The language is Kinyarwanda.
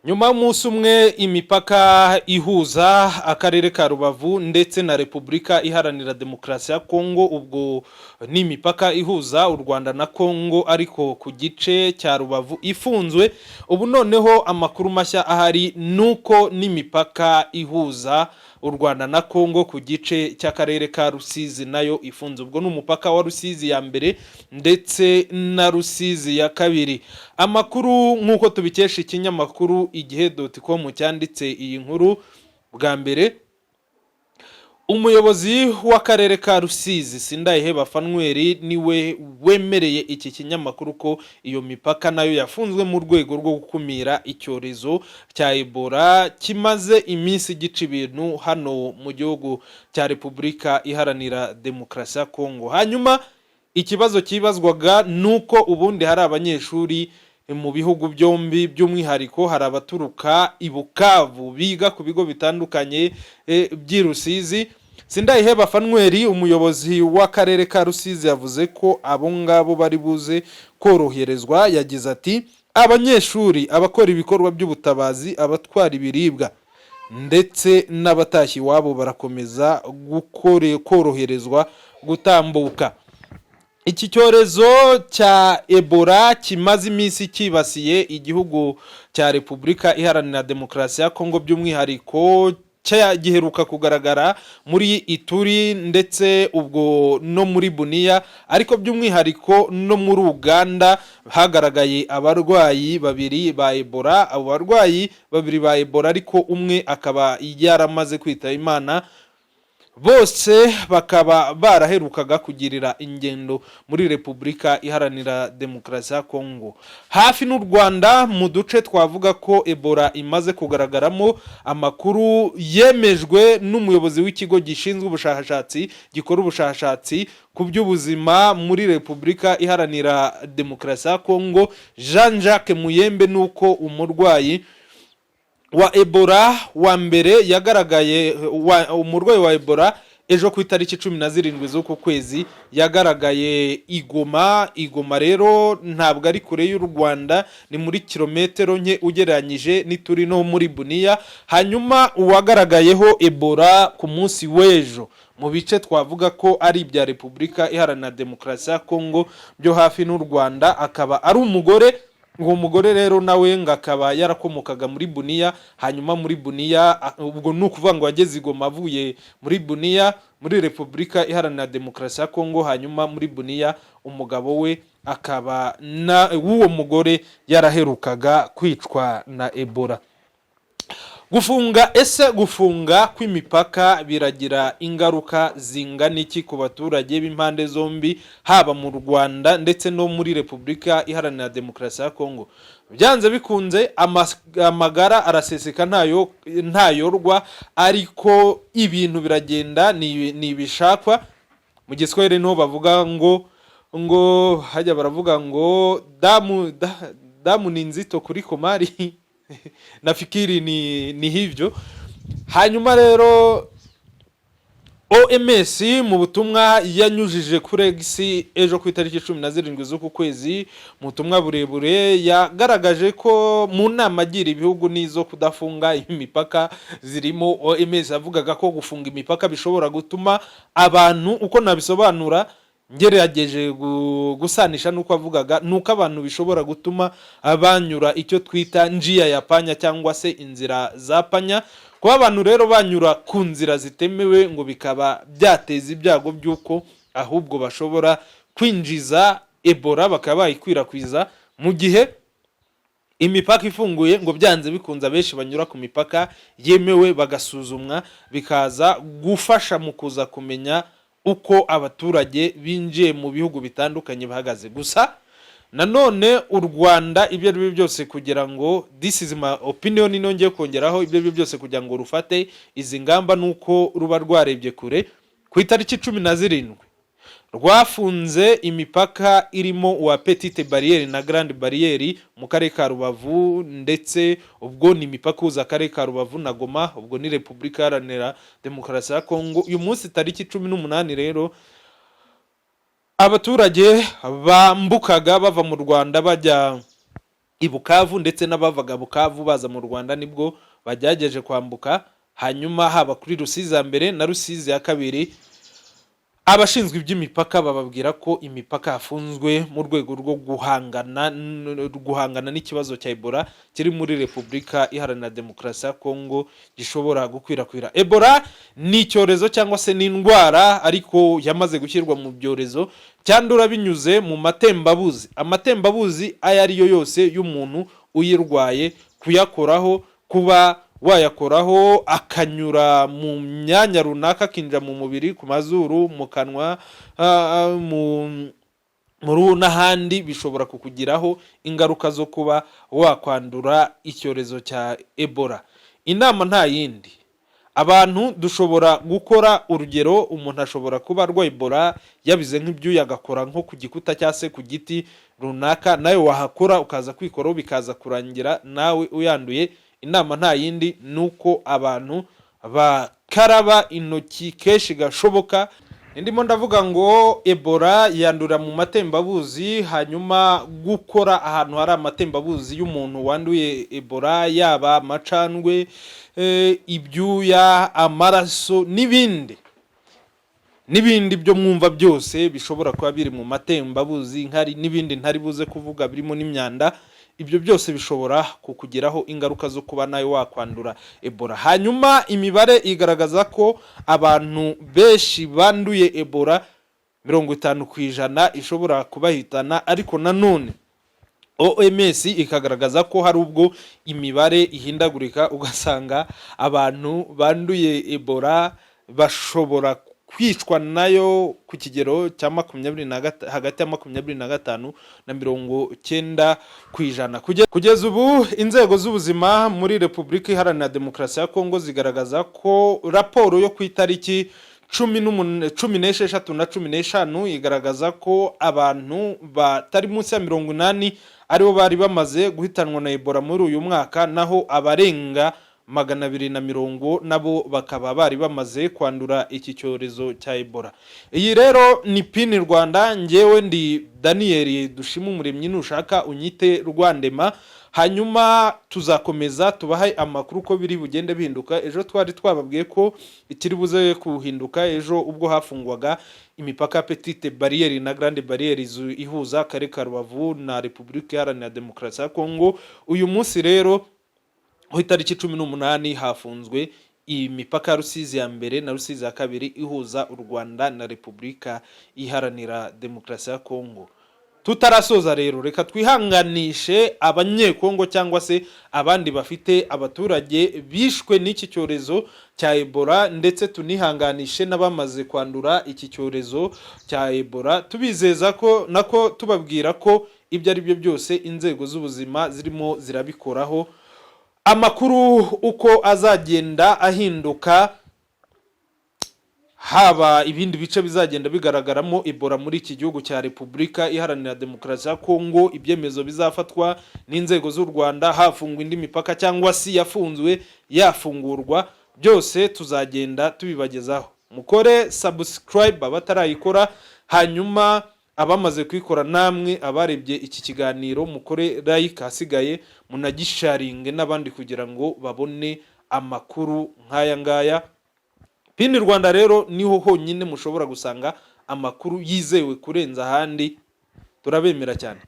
Nyuma y'umunsi umwe imipaka ihuza akarere ka Rubavu ndetse na Repubulika Iharanira Demokarasi ya Kongo, ubwo ni imipaka ihuza u Rwanda na Kongo ariko ku gice cya Rubavu ifunzwe. Ubu noneho amakuru mashya ahari nuko n'imipaka ihuza u Rwanda na Kongo ku gice cy'akarere ka Rusizi nayo ifunze. Ubwo ni umupaka wa Rusizi ya mbere ndetse na Rusizi ya kabiri. Amakuru nk'uko tubikesha ikinyamakuru igihe.com cyanditse iyi nkuru bwa mbere, umuyobozi w'akarere ka Rusizi Sindayiheba Fanweri niwe wemereye iki kinyamakuru ko iyo mipaka nayo yafunzwe mu rwego rwo gukumira icyorezo cya Ebola kimaze iminsi gica ibintu hano mu gihugu cya Repubulika Iharanira Demokarasi ya Kongo. Hanyuma ikibazo kibazwaga nuko ubundi hari abanyeshuri mu bihugu byombi, by'umwihariko hari abaturuka i Bukavu biga ku bigo bitandukanye by'i Rusizi. Sindayiheba Fanweri umuyobozi w'akarere ka Rusizi yavuze ko abo ngabo bari buze koroherezwa. Yagize ati abanyeshuri, abakora ibikorwa by'ubutabazi, abatwara ibiribwa ndetse n'abatashyi iwabo barakomeza koroherezwa gutambuka. Iki cyorezo cya Ebola kimaze iminsi kibasiye igihugu cya Repubulika Iharanira Demokarasi ya Kongo, by'umwihariko giheruka kugaragara muri Ituri ndetse ubwo no muri Bunia, ariko by'umwihariko no muri Uganda hagaragaye abarwayi babiri ba Ebola. Abo barwayi babiri ba Ebola ariko umwe akaba yaramaze kwitaba Imana, bose bakaba baraherukaga kugirira ingendo muri Repubulika Iharanira Demokarasi ya Kongo. Hafi n'u Rwanda mu duce twavuga ko Ebola imaze kugaragaramo, amakuru yemejwe n'umuyobozi w'ikigo gishinzwe ubushakashatsi gikora ubushakashatsi ku by'ubuzima muri Repubulika Iharanira Demokarasi ya Kongo, Jean Jacques Muyembe, nuko umurwayi wa Ebola wa mbere yagaragaye, umurwayi wa Ebola ejo ku itariki 17 z'uku kwezi yagaragaye Igoma rero ntabwo ari kure y'u Rwanda, ni muri kilometero nke ugereranyije n'Ituri no muri Bunia. Hanyuma uwagaragayeho Ebola ku munsi w'ejo mu bice twavuga ko ari ibya Repubulika Iharanira Demokarasi ya Kongo byo hafi n'u Rwanda akaba ari umugore. Uwo mugore rero nawe ngakaba yarakomokaga muri Bunia, hanyuma muri Bunia ubwo nukuvuga ngo yageze Igoma avuye muri Bunia muri Repubulika Iharanira Demokarasi ya Kongo, hanyuma muri Bunia umugabo we akaba w'uwo mugore yaraherukaga kwicwa na Ebola. Gufunga kw'imipaka biragira ingaruka zingana iki ku baturage b'impande zombi, haba mu Rwanda ndetse no muri Repubulika Iharanira Demokarasi ya Kongo? Byanze bikunze amagara araseseka ntayorwa, ariko ibintu biragenda ni bishakwa. Mu Giswahili niho bavuga ngo hajya baravuga ngo damu ni nzito kuri komari nafikiri ni hivyo. Hanyuma rero OMS mu butumwa yanyujije kuri X ejo ku itariki 17 z'uku kwezi, mu butumwa burebure yagaragaje ko mu nama agira ibihugu nizo kudafunga imipaka zirimo, OMS avugaga ko gufunga imipaka bishobora gutuma abantu, uko nabisobanura ngerageje gusanisha nuko avugaga, nuko abantu bishobora gutuma abanyura icyo twita njia ya panya cyangwa se inzira za panya. Kuba abantu rero banyura ku nzira zitemewe ngo bikaba byateza ibyago by'uko ahubwo bashobora kwinjiza Ebola bakaba bayikwirakwiza. Mu gihe imipaka ifunguye ngo byanze bikunza benshi banyura ku mipaka yemewe bagasuzumwa, bikaza gufasha mu kuza kumenya uko abaturage binjiye mu bihugu bitandukanye bahagaze. Gusa nanone u Rwanda ibyo ari byo byose kugira ngo, this is my opinion, nongeye kongeraho, ibyo ari byo byose kugira ngo rufate izi ngamba nuko ruba rwarebye kure. Ku itariki 17 rwafunze imipaka irimo uwa Petite Barriere na Grande Barriere mu karere ka Rubavu, ndetse ubwo ni imipaka uza akarere ka Rubavu na Goma, ubwo ni Repubulika Iharanira Demokarasi ya Kongo. Uyu munsi tariki 18 rero abaturage bambukaga bava mu Rwanda bajya i Bukavu, ndetse n'abavaga Bukavu baza mu Rwanda nibwo bagerageje kwambuka. Hanyuma haba kuri Rusizi ya mbere na Rusizi ya kabiri, abashinzwe iby'imipaka bababwira ko imipaka yafunzwe mu rwego rwo guhangana n'ikibazo cya Ebola kiri muri Repubulika Iharanira Demokarasi ya Kongo gishobora gukwirakwira. Ebola ni icyorezo cyangwa se n'indwara ariko yamaze gushyirwa mu byorezo, cyandura binyuze mu matembabuzi. Amatembabuzi ayo ari yo yose y'umuntu uyirwaye, kuyakoraho, kuba wayakoraho akanyura mu myanya runaka, akinjira mu mubiri, ku mazuru, mu kanwa, mu ruhu n'ahandi, bishobora kukugiraho ingaruka zo kuba wakwandura icyorezo cya Ebola. Inama nta yindi, abantu dushobora gukora urugero, umuntu ashobora kuba arwaye Ebola yabize nk'ibyuya agakora nko ku gikuta cyangwa se ku giti runaka, nawe wahakora ukaza kwikoraho bikaza kurangira nawe uyanduye. Inama nta yindi nuko abantu bakaraba intoki kenshi gashoboka. Ndimo ndavuga ngo Ebola yandura mu matembabuzi, hanyuma gukora ahantu hari amatembabuzi y'umuntu wanduye Ebola, yaba amacandwe, ibyuya, amaraso n'ibindi byo mwumva byose bishobora kuba biri mu matembabuzi, nkari n'ibindi ntari buze kuvuga birimo n'imyanda. Ibyo byose bishobora kukugiraho ingaruka zo kuba nayo wakwandura Ebola. Hanyuma imibare igaragaza ko abantu benshi banduye Ebola 50% ishobora kubahitana, ariko nanone OMS ikagaragaza ko hari ubwo imibare ihindagurika, ugasanga abantu banduye Ebola bashobora kwicwa nayo ku kigero cya hagati ya 25 na 90%. Kugeza ubu inzego z'ubuzima muri Repubulika Iharanira Demokarasi ya Kongo zigaragaza ko raporo yo ku itariki 16 na 15 igaragaza ko abantu batari munsi ya 80 aribo bari bamaze guhitanwa na Ebola muri uyu mwaka, naho abarenga 240 nabo bakaba bari bamaze kwandura iki cyorezo cya Ebola. Iyi rero ni Pin Rwanda, ngewe ndi Daniel Dushimumuremyi, nushaka unyite Rwandema. Hanyuma tuzakomeza tubahaye amakuru ko biri bugende bihinduka. Ejo twari twababwiye ko ikiri buze kuhinduka ejo ubwo hafungwaga imipaka Petite Barriere na Grande Barriere ihuza Karere ka Rubavu na Repubulika Iharanira Demokarasi ya Kongo. Uyu munsi rero ku itariki 18 hafunzwe imipaka ya Rusizi ya mbere na Rusizi ya kabiri ihuza u Rwanda na Repubulika Iharanira Demokarasi ya Kongo. Tutarasoza rero, reka twihanganishe abanyekongo cyangwa se abandi bafite abaturage bishwe n'iki cyorezo cya Ebola, ndetse tunihanganishe n'abamaze kwandura iki cyorezo cya Ebola, tubizeza ko nako tubabwira ko ibyo ari byo byose inzego z'ubuzima zirimo zirabikoraho. Amakuru uko azagenda ahinduka, haba ibindi bice bizagenda bigaragaramo Ebola muri iki gihugu cya Repubulika Iharanira Demokarasi ya Kongo, ibyemezo bizafatwa n'inzego z'u Rwanda, hafungwa indi mipaka cyangwa si yafunzwe yafungurwa, byose tuzagenda tubibagezaho. Mukore subscribe abatarayikora, hanyuma abamaze kwikora namwe abarebye iki kiganiro mukore like, hasigaye munagisharinge n'abandi kugira ngo babone amakuru nk'aya ngaya. Pin Rwanda rero niho honyine mushobora gusanga amakuru yizewe kurenza ahandi. Turabemera cyane.